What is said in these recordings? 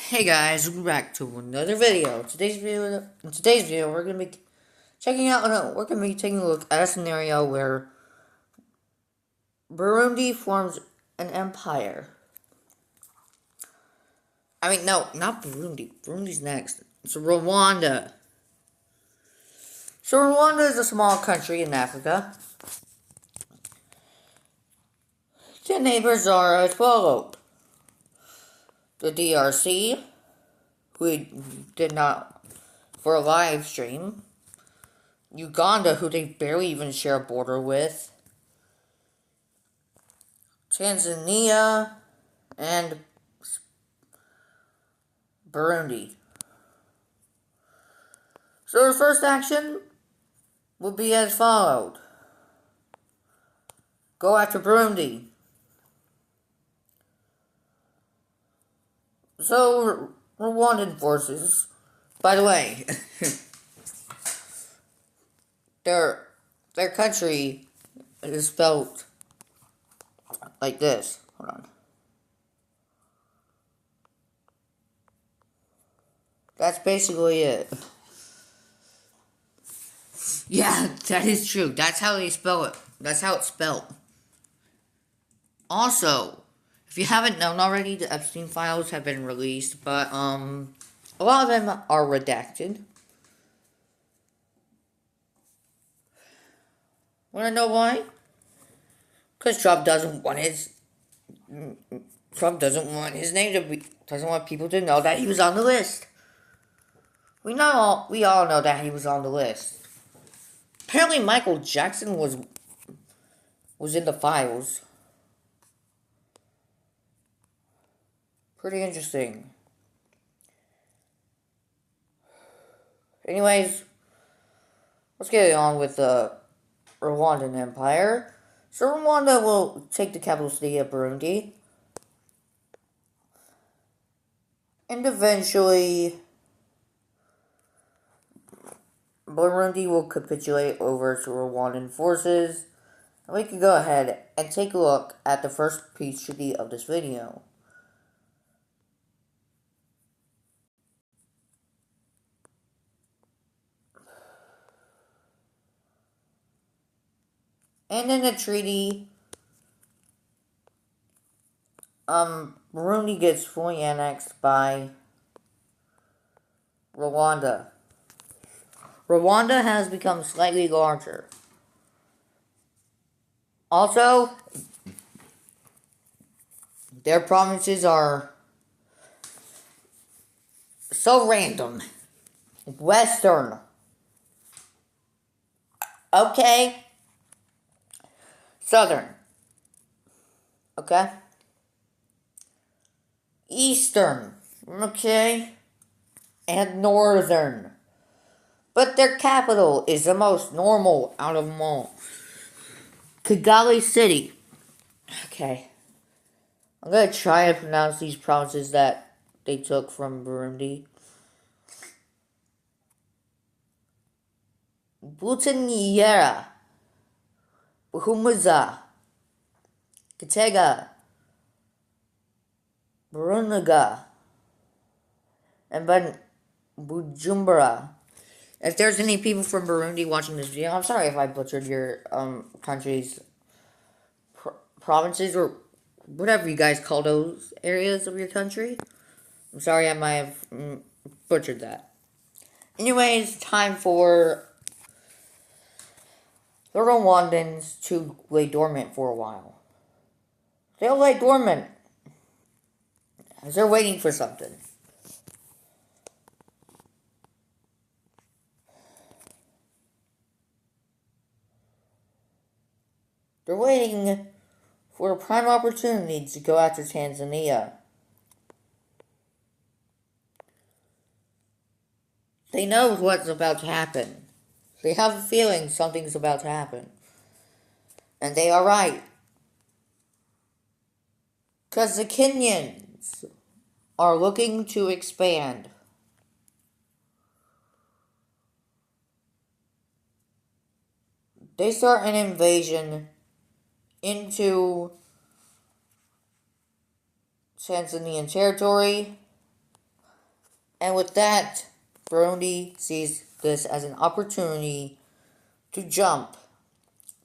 Hey guys, welcome back to another video. In today's video, we're gonna be checking out. No, we're gonna be taking a look at a scenario where Burundi forms an empire. I mean, no, not Burundi. Burundi's next. It's Rwanda. So Rwanda is a small country in Africa. The neighbors are as follows: the DRC, we did not for a live stream. Uganda, who they barely even share a border with. Tanzania, and Burundi. So the first action will be as followed. Go after Burundi. So, Rwandan forces, by the way, their country is spelled like this. Hold on. That's basically it. Yeah, that is true. That's how they spell it. That's how it's spelled. Also, if you haven't known already, the Epstein files have been released, but a lot of them are redacted. Wanna know why? Because Trump doesn't want his name to be, doesn't want people to know that he was on the list. We all know that he was on the list. Apparently, Michael Jackson was in the files. Pretty interesting. Anyways, let's get on with the Rwandan Empire. So Rwanda will take the capital city of Burundi. And eventually, Burundi will capitulate over to Rwandan forces. And we can go ahead and take a look at the first peace treaty of this video. And in the treaty, Burundi gets fully annexed by Rwanda. Rwanda has become slightly larger. Also, their provinces are so random. Western. Okay. Southern. Okay. Eastern. Okay. And Northern. But their capital is the most normal out of them all. Kigali City. Okay. I'm gonna try to pronounce these provinces that they took from Burundi. Butanyera. Buhumuza. Gitega. Burunaga. And Bujumbura. If there's any people from Burundi watching this video, I'm sorry if I butchered your country's provinces or whatever you guys call those areas of your country. I'm sorry I might have butchered that. Anyways, time for the Rwandans to lay dormant for a while. They'll lay dormant as they're waiting for something. They're waiting for a prime opportunity to go after Tanzania. They know what's about to happen. They have a feeling something's about to happen. And they are right. Because the Kenyans are looking to expand. They start an invasion into Tanzanian territory. And with that, Burundi sees this as an opportunity to jump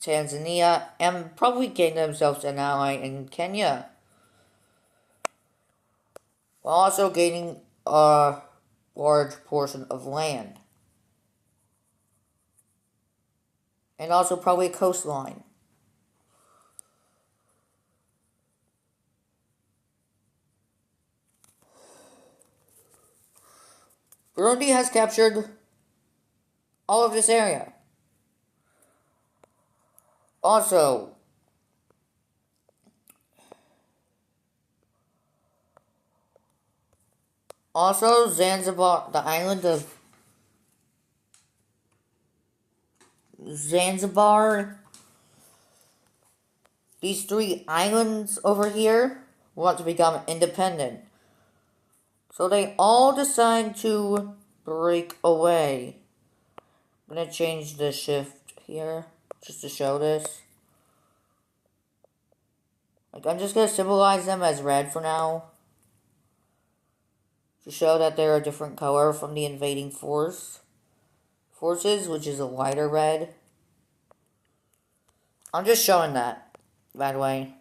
Tanzania and probably gain themselves an ally in Kenya, while also gaining a large portion of land and also probably a coastline. Burundi has captured all of this area. Also, Zanzibar, the island of Zanzibar, these three islands over here want to become independent. So they all decide to break away. I'm going to change the shift here just to show this. Like, I'm just going to symbolize them as red for now, to show that they're a different color from the invading forces, which is a lighter red. I'm just showing that, by the way.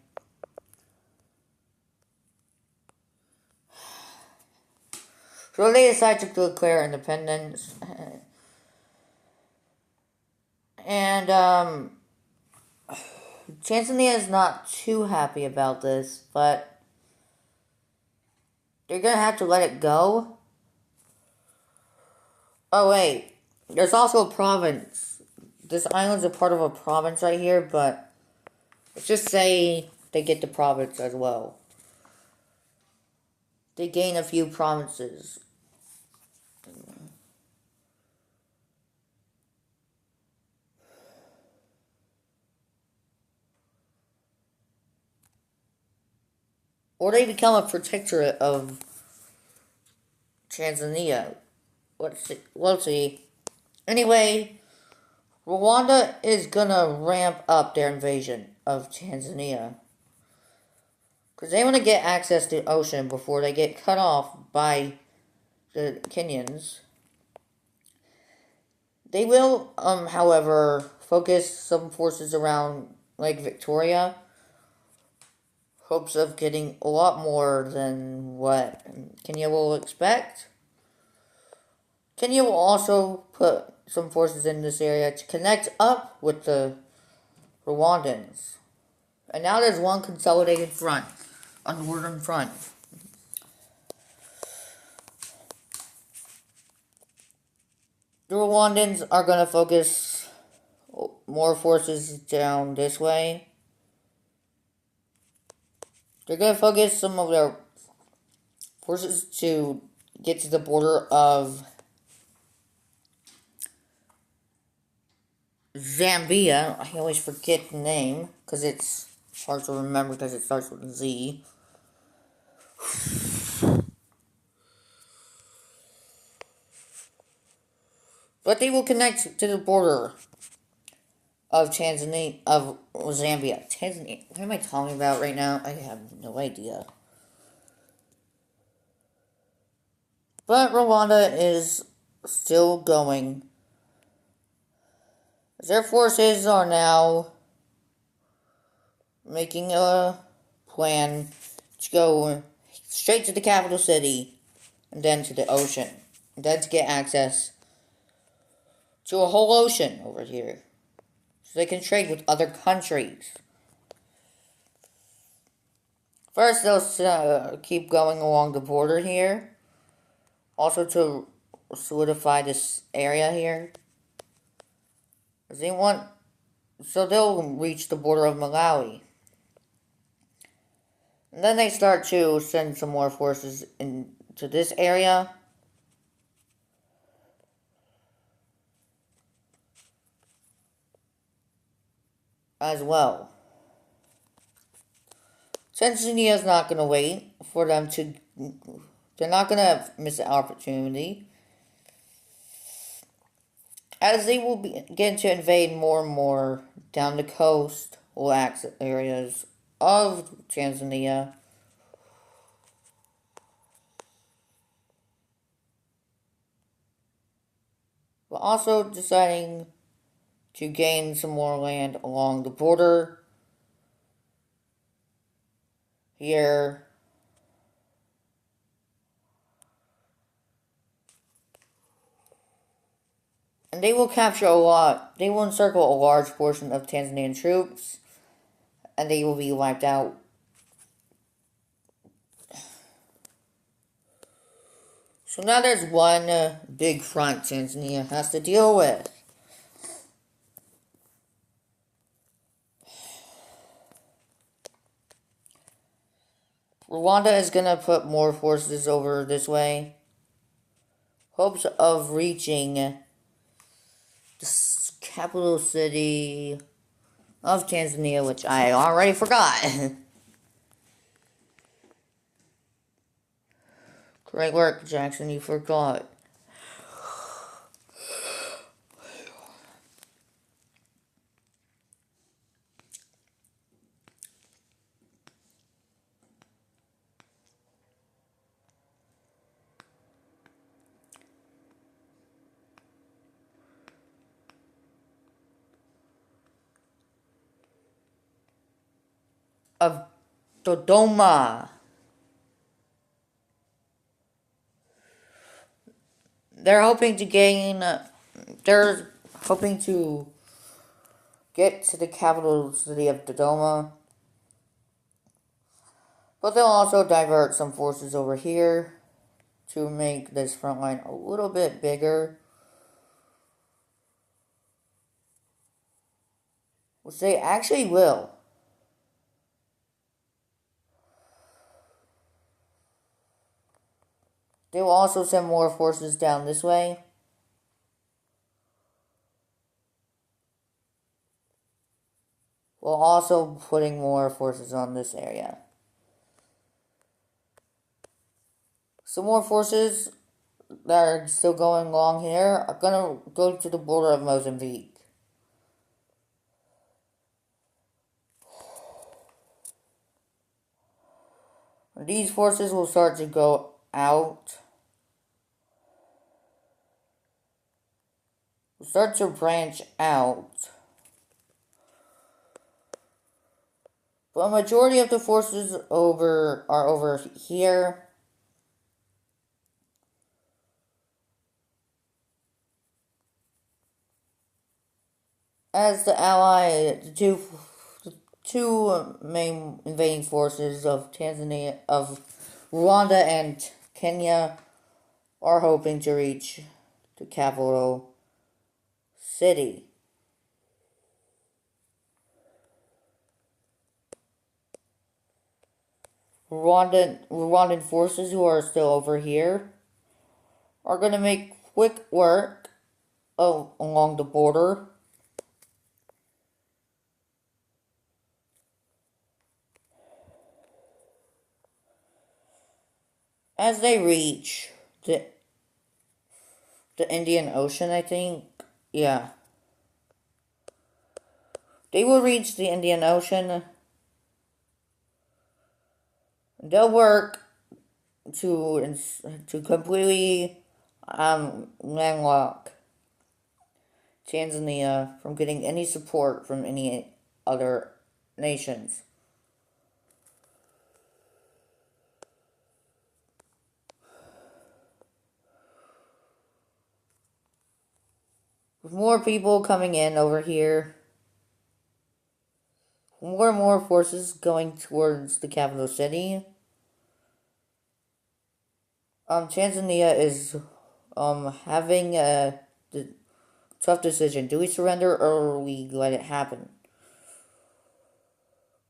So they decide to declare independence. And, Tanzania is not too happy about this, but they're gonna have to let it go. Oh, wait. There's also a province. This island's a part of a province right here, but let's just say they get the province as well. They gain a few provinces. Or they become a protectorate of Tanzania. Let's see. Anyway, Rwanda is gonna ramp up their invasion of Tanzania. Because they want to get access to the ocean before they get cut off by the Kenyans. They will, however, focus some forces around Lake Victoria. Hopes of getting a lot more than what Kenya will expect. Kenya will also put some forces in this area to connect up with the Rwandans. And now there's one consolidated front, on the northern front. The Rwandans are going to focus more forces down this way. They're going to focus some of their forces to get to the border of Zambia. I always forget the name because it's hard to remember because it starts with a Z. But they will connect to the border of Tanzania, of Zambia. Tanzania. What am I talking about right now? I have no idea. But Rwanda is still going. Their forces are now making a plan to go straight to the capital city and then to the ocean. And then to get access to a whole ocean over here. So they can trade with other countries. First, they'll keep going along the border here. Also to solidify this area here. So they'll reach the border of Malawi. And then they start to send some more forces into this area. As well. Tanzania is not going to wait for them to. They're not going to miss an opportunity. As they will begin to invade more and more down the coast or access areas of Tanzania. but also deciding to gain some more land along the border here. And they will capture a lot. They will encircle a large portion of Tanzanian troops, and they will be wiped out. So now there's one big front Tanzania has to deal with. Rwanda is going to put more forces over this way. Hopes of reaching the capital city of Tanzania, which I already forgot. Great work, Jackson, you forgot. Of Dodoma. They're hoping to gain. They're hoping to get to the capital city of Dodoma. But they'll also divert some forces over here to make this front line a little bit bigger. Which they actually will. They will also send more forces down this way. While also putting more forces on this area. Some more forces that are still going along here are going to go to the border of Mozambique. These forces will start to go out. Will start to branch out. But a majority of the forces are over here. As the ally, the two main invading forces of Rwanda and Kenya are hoping to reach the capital city. Rwandan forces who are still over here are going to make quick work along the border. As they reach the Indian Ocean, I think. Yeah. They will reach the Indian Ocean. They'll work to completely landlock Tanzania from getting any support from any other nations. With more people coming in over here, more and more forces going towards the capital city. Tanzania is having a tough decision. Do we surrender or we let it happen?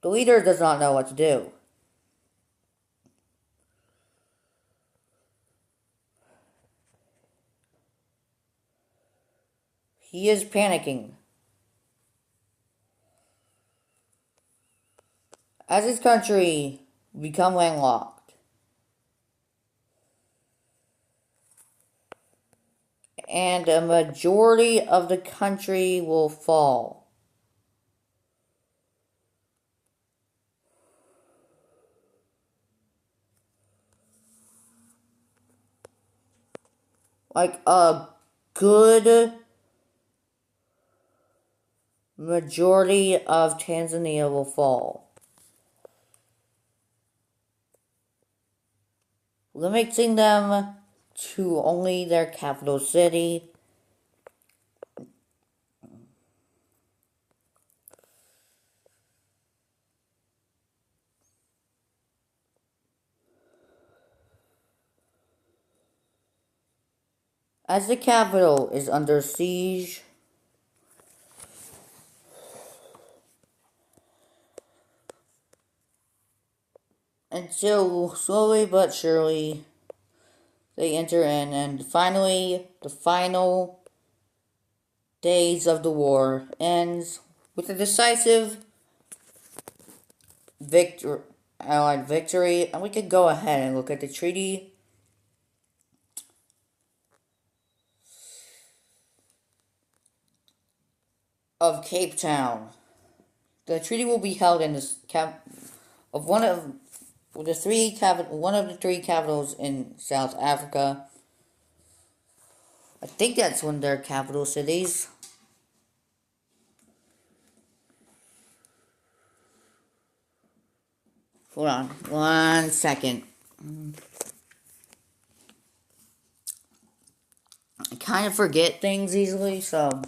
The leader does not know what to do. He is panicking. As his country become landlocked, and a majority of the country will fall. Like a good majority of Tanzania will fall, limiting them to only their capital city. As the capital is under siege, until slowly but surely they enter in, and finally, the final days of the war ends with a decisive Allied victory, and we could go ahead and look at the Treaty of Cape Town. The treaty will be held in one of the three capitals in South Africa. I think that's one of their capital cities. Hold on 1 second. I kind of forget things easily, so.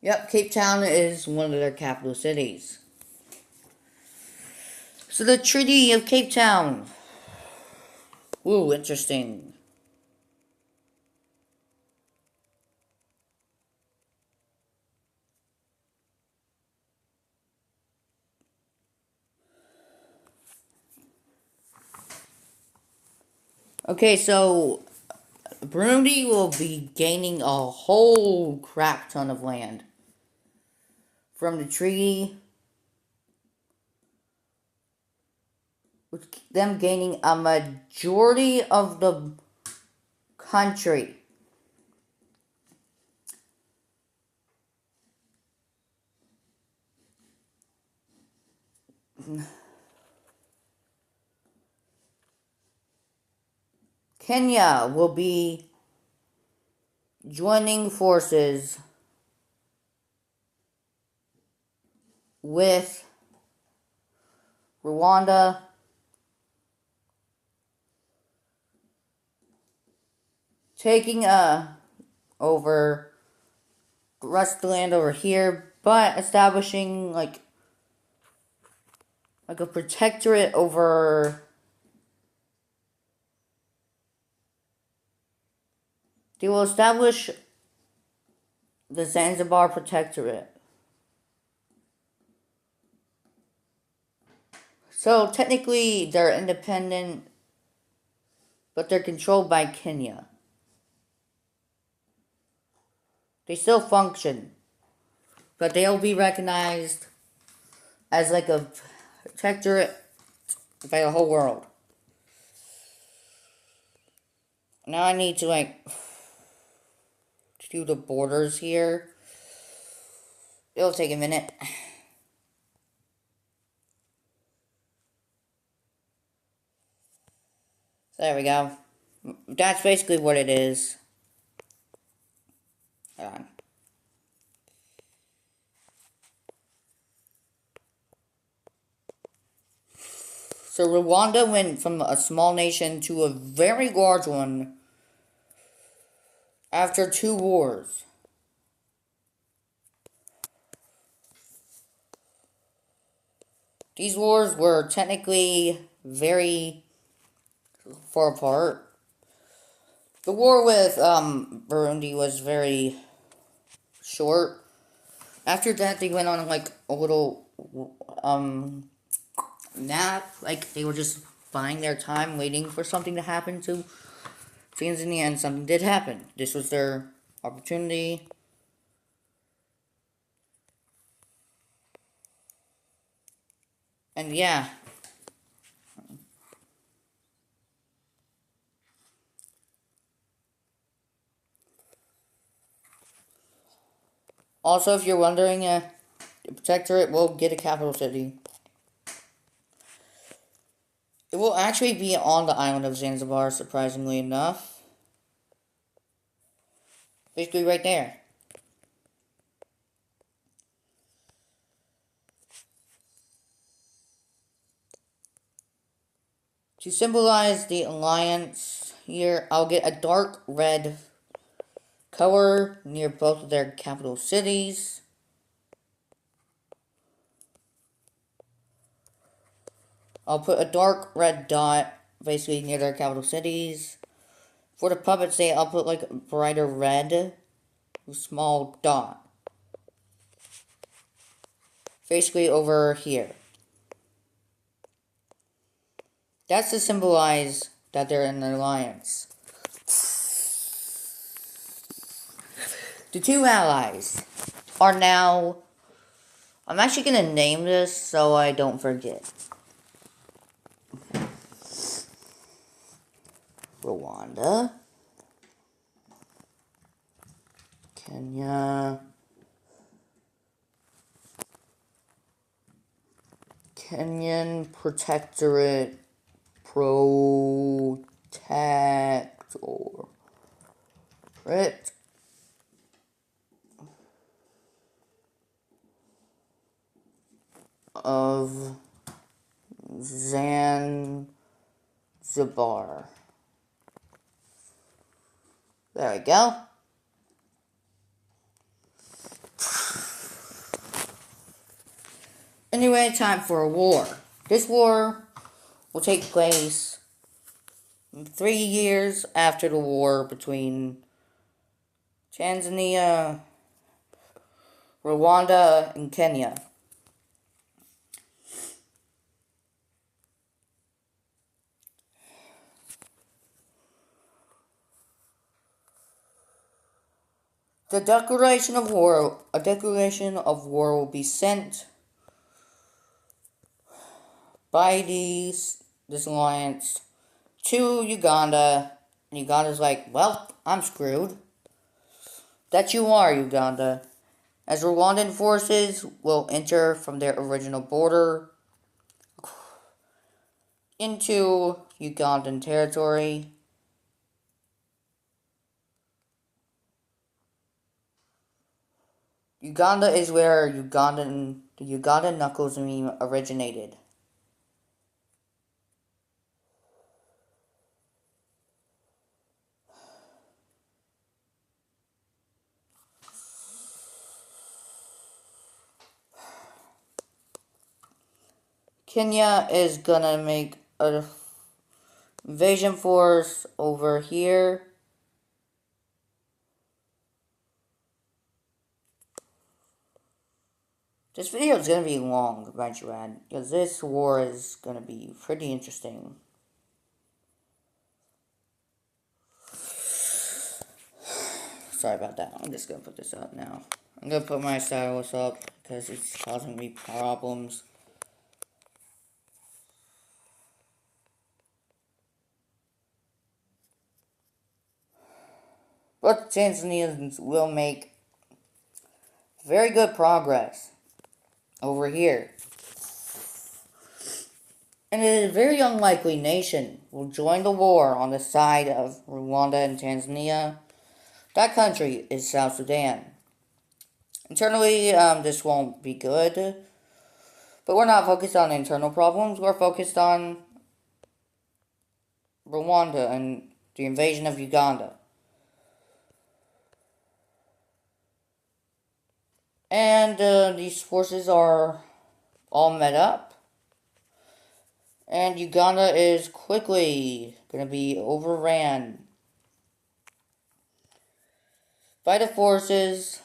Yep, Cape Town is one of their capital cities. So the Treaty of Cape Town. Ooh, interesting. Okay, so Burundi will be gaining a whole crap ton of land from the treaty, with them gaining a majority of the country. Kenya will be joining forces with Rwanda, taking over the rest of the land over here, but establishing like a protectorate over. They will establish the Zanzibar Protectorate. So technically they're independent, but they're controlled by Kenya. They still function, but they'll be recognized as like a protectorate by the whole world. Now I need to do the borders here. It'll take a minute. There we go. That's basically what it is. Hold on. So Rwanda went from a small nation to a very large one after 2 wars. These wars were technically very far apart. The war with Burundi was very short. After that, they went on like a little nap. Like they were just buying their time, waiting for something to happen to Tanzania, and something did happen. This was their opportunity. And yeah. Also, if you're wondering, the Protectorate will get a capital city. It will actually be on the island of Zanzibar, surprisingly enough. Basically right there. To symbolize the alliance here, I'll get a dark red color near both of their capital cities. I'll put a dark red dot basically near their capital cities. For the puppets, I'll put like a brighter red, small dot. Basically over here. That's to symbolize that they're in an alliance. The two allies are now... I'm actually going to name this so I don't forget. Rwanda. Kenya. Kenyan Protectorate. Protectorate of Zanzibar. There we go. Anyway, time for a war. This war will take place 3 years after the war between Tanzania, Rwanda, and Kenya. A declaration of war will be sent by this alliance to Uganda, and Uganda's like, well, I'm screwed. That you are, Uganda, as Rwandan forces will enter from their original border into Ugandan territory. Uganda is where the Ugandan Knuckles meme originated. Kenya is gonna make a invasion force over here. This video is gonna be long, eventually, because this war is gonna be pretty interesting. Sorry about that. I'm just gonna put this up now. I'm gonna put my stylus up because it's causing me problems. But Tanzanians will make very good progress over here. And it is a very unlikely nation will join the war on the side of Rwanda and Tanzania. That country is South Sudan. Internally, this won't be good. But we're not focused on internal problems. We're focused on Rwanda and the invasion of Uganda. And these forces are all met up. And Uganda is quickly going to be overran by the forces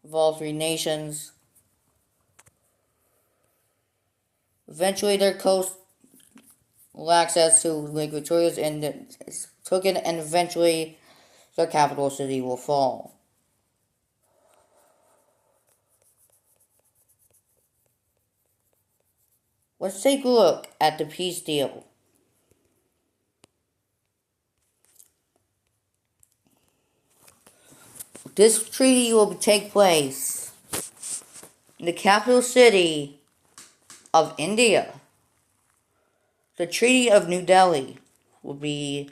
of all three nations. Eventually, their coast will access to Lake Victoria is taken, and eventually their capital city will fall. Let's take a look at the peace deal. This treaty will take place in the capital city of India. the Treaty of New Delhi will be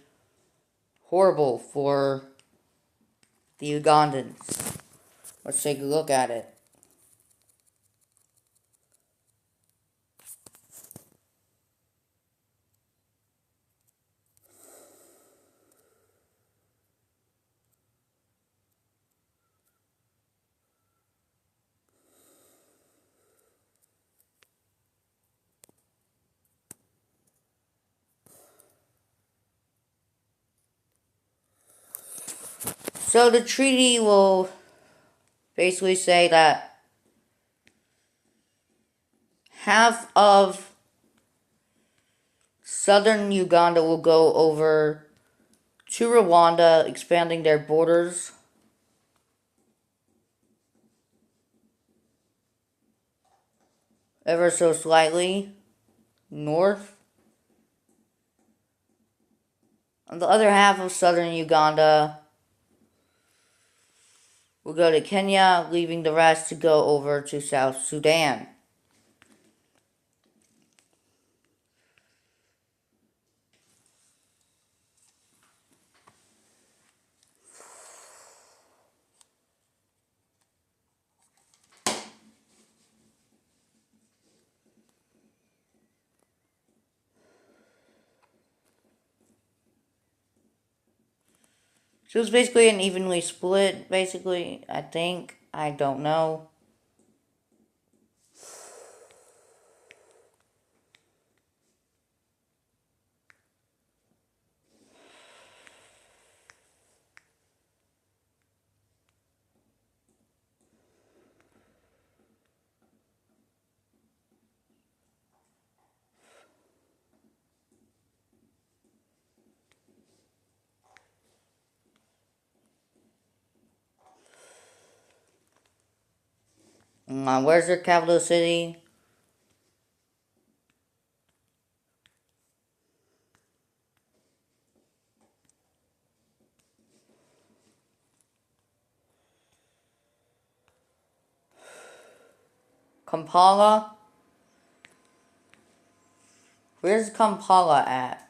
horrible for the Ugandans. Let's take a look at it. So the treaty will basically say that half of southern Uganda will go over to Rwanda, expanding their borders. Ever so slightly north. And the other half of southern Uganda will go to Kenya, leaving the rest to go over to South Sudan. So it's basically an evenly split, basically, I think. I don't know. Where's their capital city? Kampala? Where's Kampala at?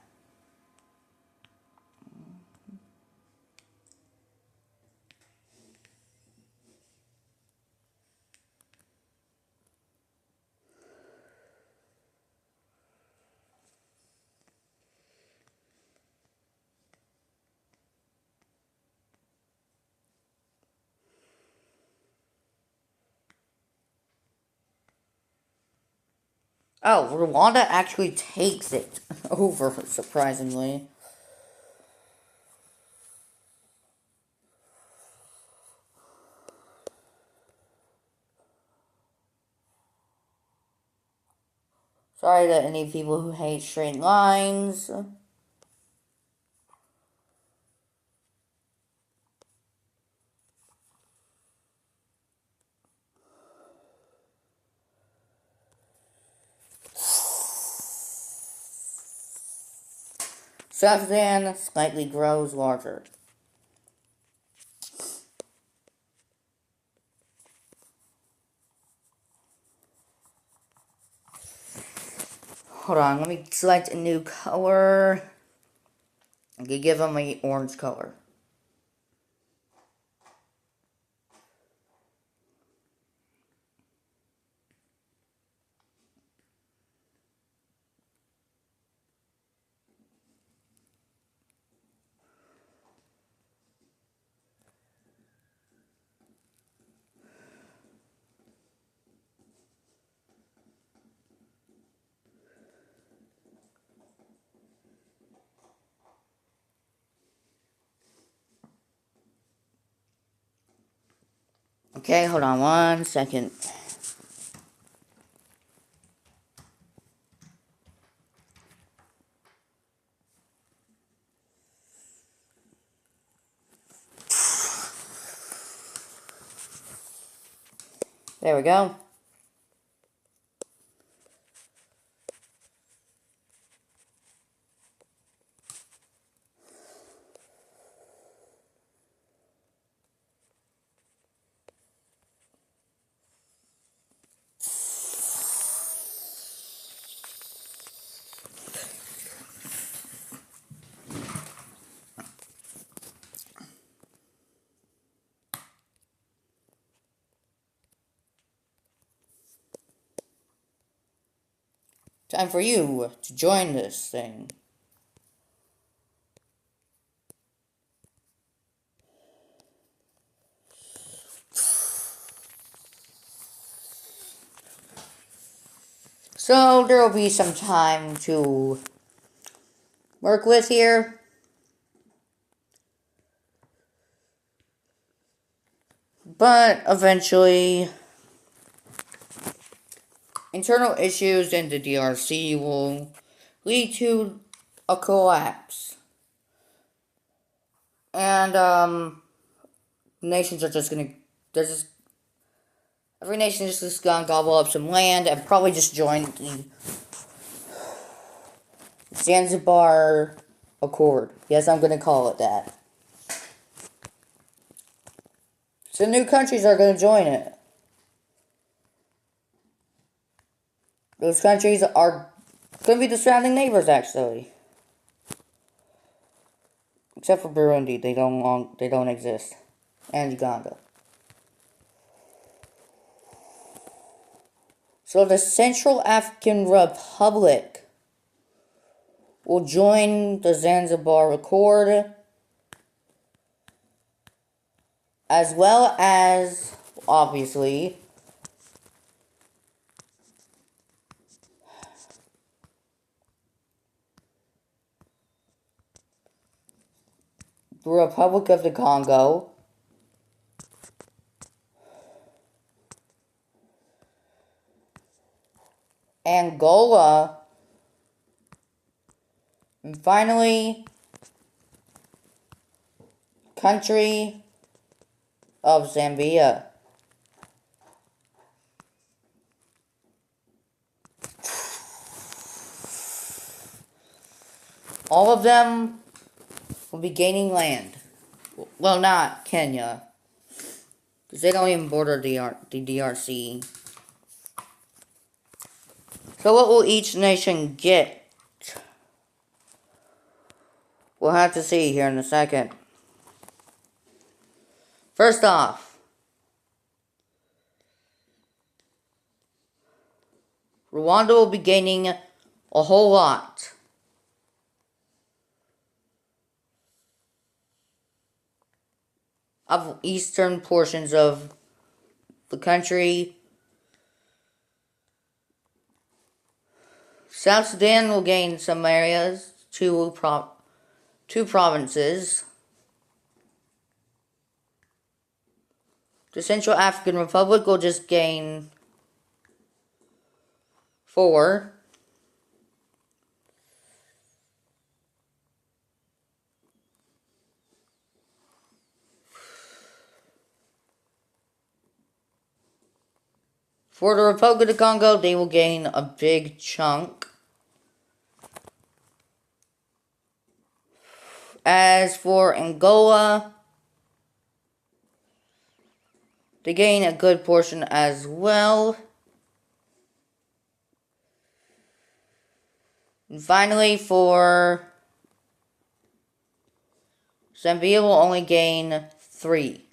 Oh, Rwanda actually takes it over, surprisingly. Sorry to any people who hate straight lines. South Sudan slightly grows larger. Hold on, let me select a new color. I could give them an orange color. Okay, hold on 1 second. There we go. Time for you to join this thing. So there will be some time to work with here. But eventually, internal issues in the DRC will lead to a collapse. And nations are just gonna, they're just, every nation is just gonna gobble up some land and probably just join the Zanzibar Accord. Yes, I'm gonna call it that. So new countries are gonna join it. Those countries are gonna be the surrounding neighbors, actually. Except for Burundi, they don't exist, and Uganda. So the Central African Republic will join the Zanzibar Accord, as well as, obviously, the Republic of the Congo, Angola, and finally, country of Zambia. All of them will be gaining land. Well, not Kenya, because they don't even border the DRC. So what will each nation get? We'll have to see here in a second. First off, Rwanda will be gaining a whole lot. Of eastern portions of the country. South Sudan will gain some areas, two provinces. The Central African Republic will just gain 4. For the Republic of the Congo, they will gain a big chunk. As for Angola, they gain a good portion as well. And finally, for Zambia will only gain 3.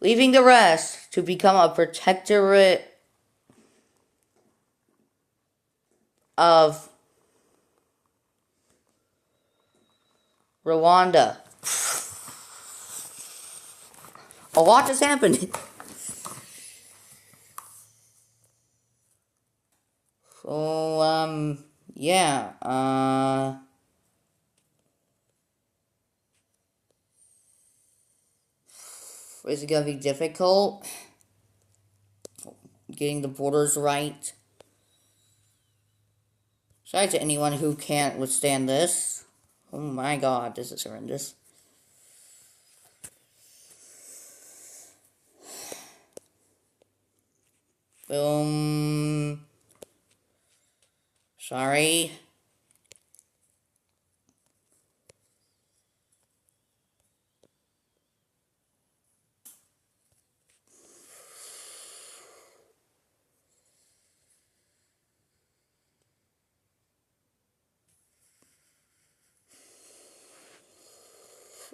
Leaving the rest to become a protectorate of Rwanda. A lot has happened. So, yeah, is it gonna be difficult getting the borders right? Sorry to anyone who can't withstand this. Oh my god, this is horrendous. Boom. Sorry.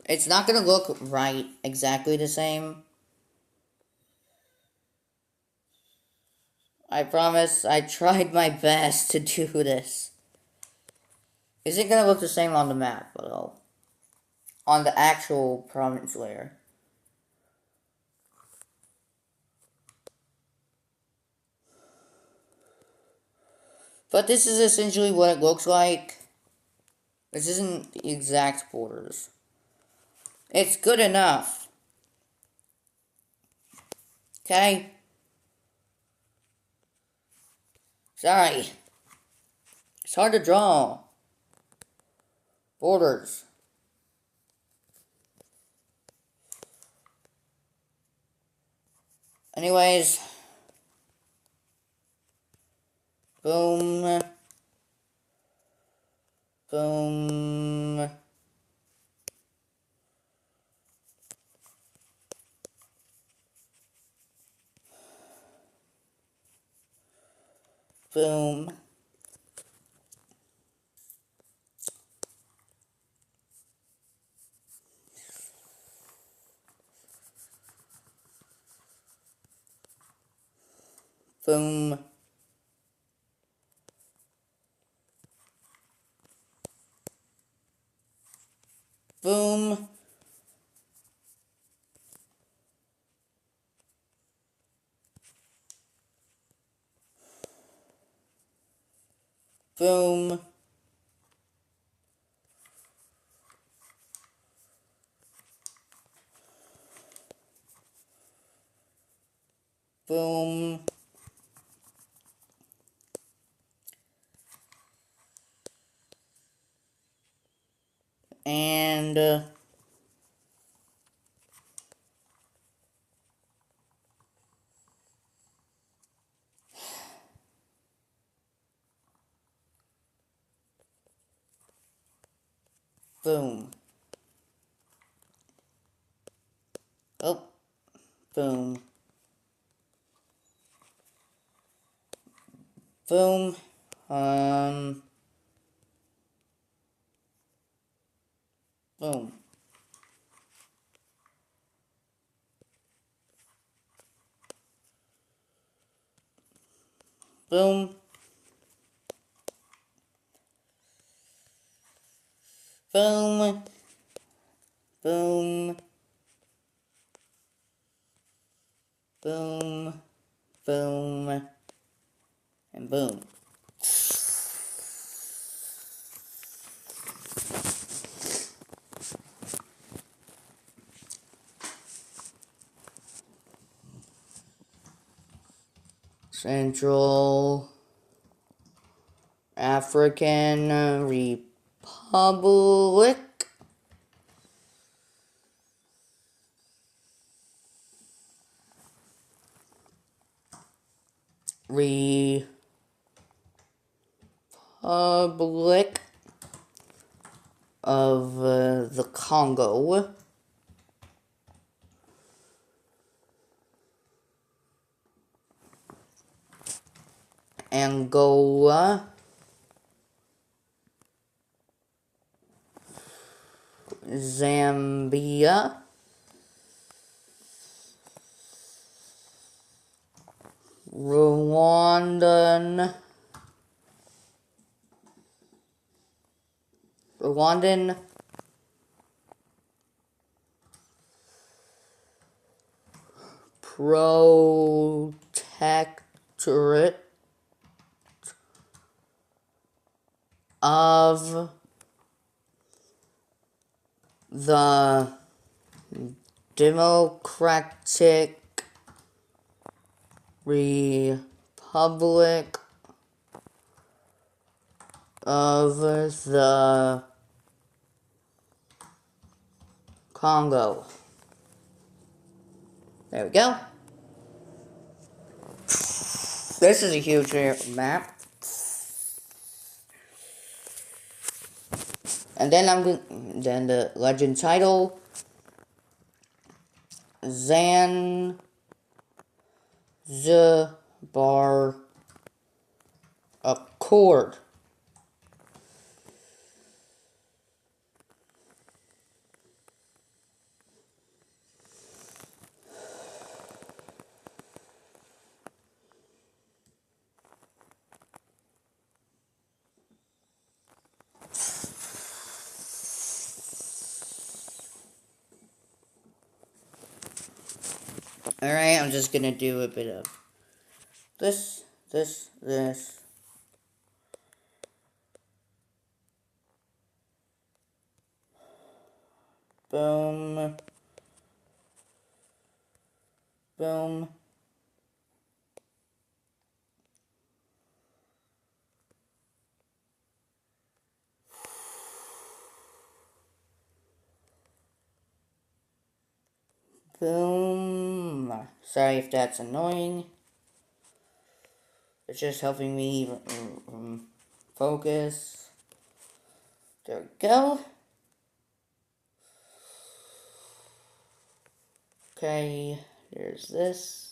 It's not gonna look right exactly the same. I promise I tried my best to do this. Is it gonna look the same on the map, though? On the actual province layer? But this is essentially what it looks like. This isn't the exact borders. It's good enough. Okay? Sorry. It's hard to draw. Borders. Anyways. Boom. Boom. Boom. Boom. Boom. Boom. Boom. And boom. Oh, boom. Boom. Boom. Boom. Boom. Boom. Boom. Boom. And boom. Central African Republic. Republic of the Congo. Angola. Zambia. Rwandan Protectorate of the Democratic Republic of the Congo. There we go. This is a huge map. And then then the legend title, Zanzibar Accord. Alright, I'm just gonna do a bit of this. Boom. Boom. Boom. Sorry if that's annoying. It's just helping me focus. There we go. Okay, there's this.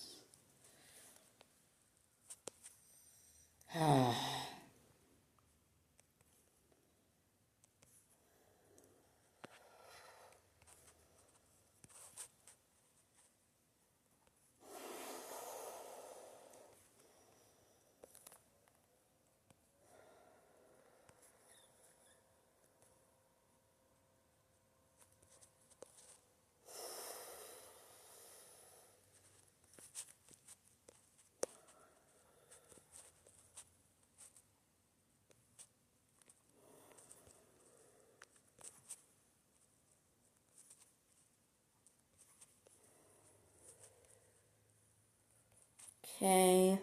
Okay.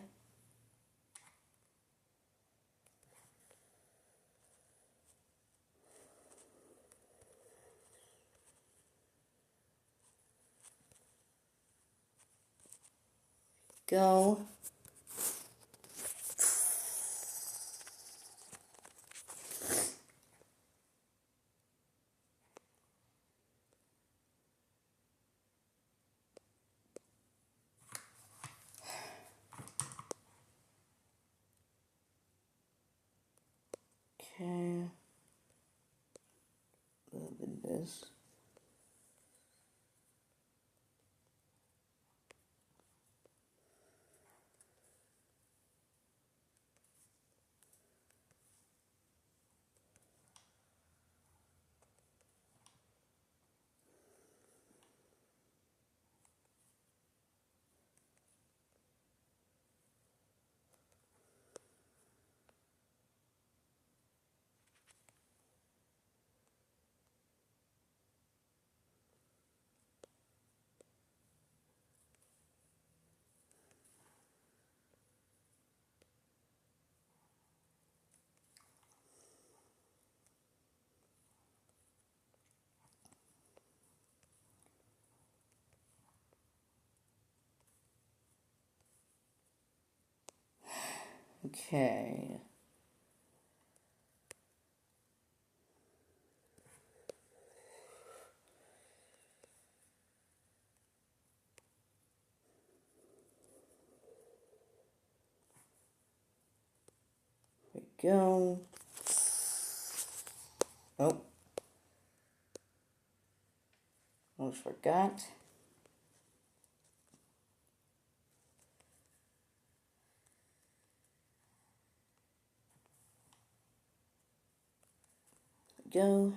Go. Okay. A little bit of this. Okay. There we go. Oh. Almost forgot. There we go.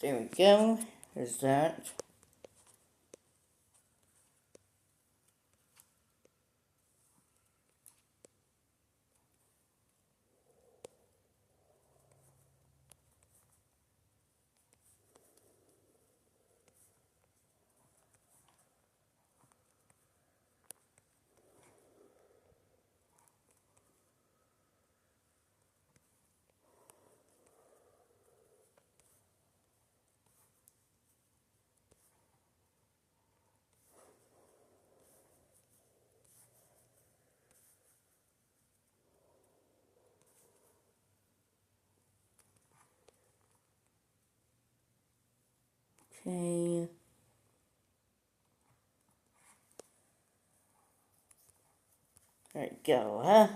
There we go. There's that. Okay. There you go, huh?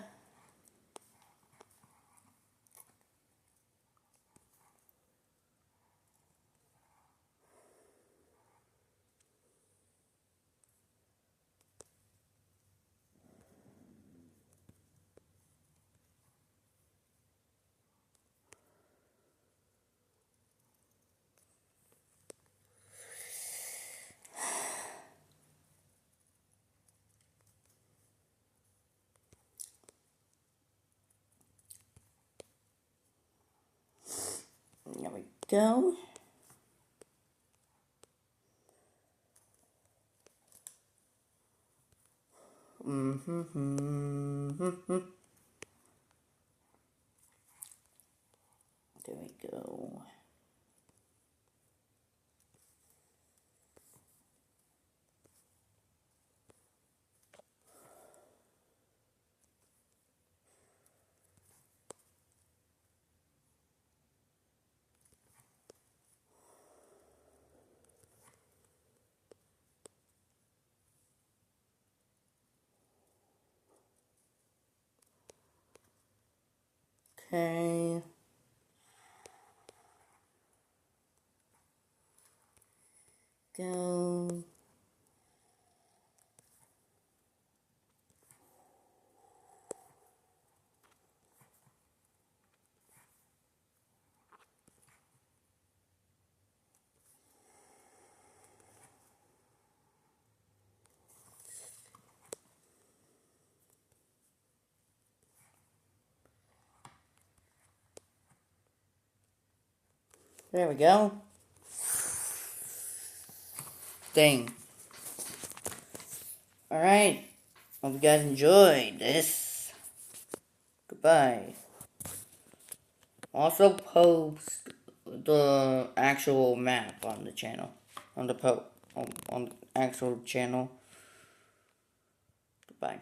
There we go. There we go. Okay. Go. There we go. Thing. Alright. Hope you guys enjoyed this. Goodbye. Also post the actual map on the channel. On the actual channel. Goodbye.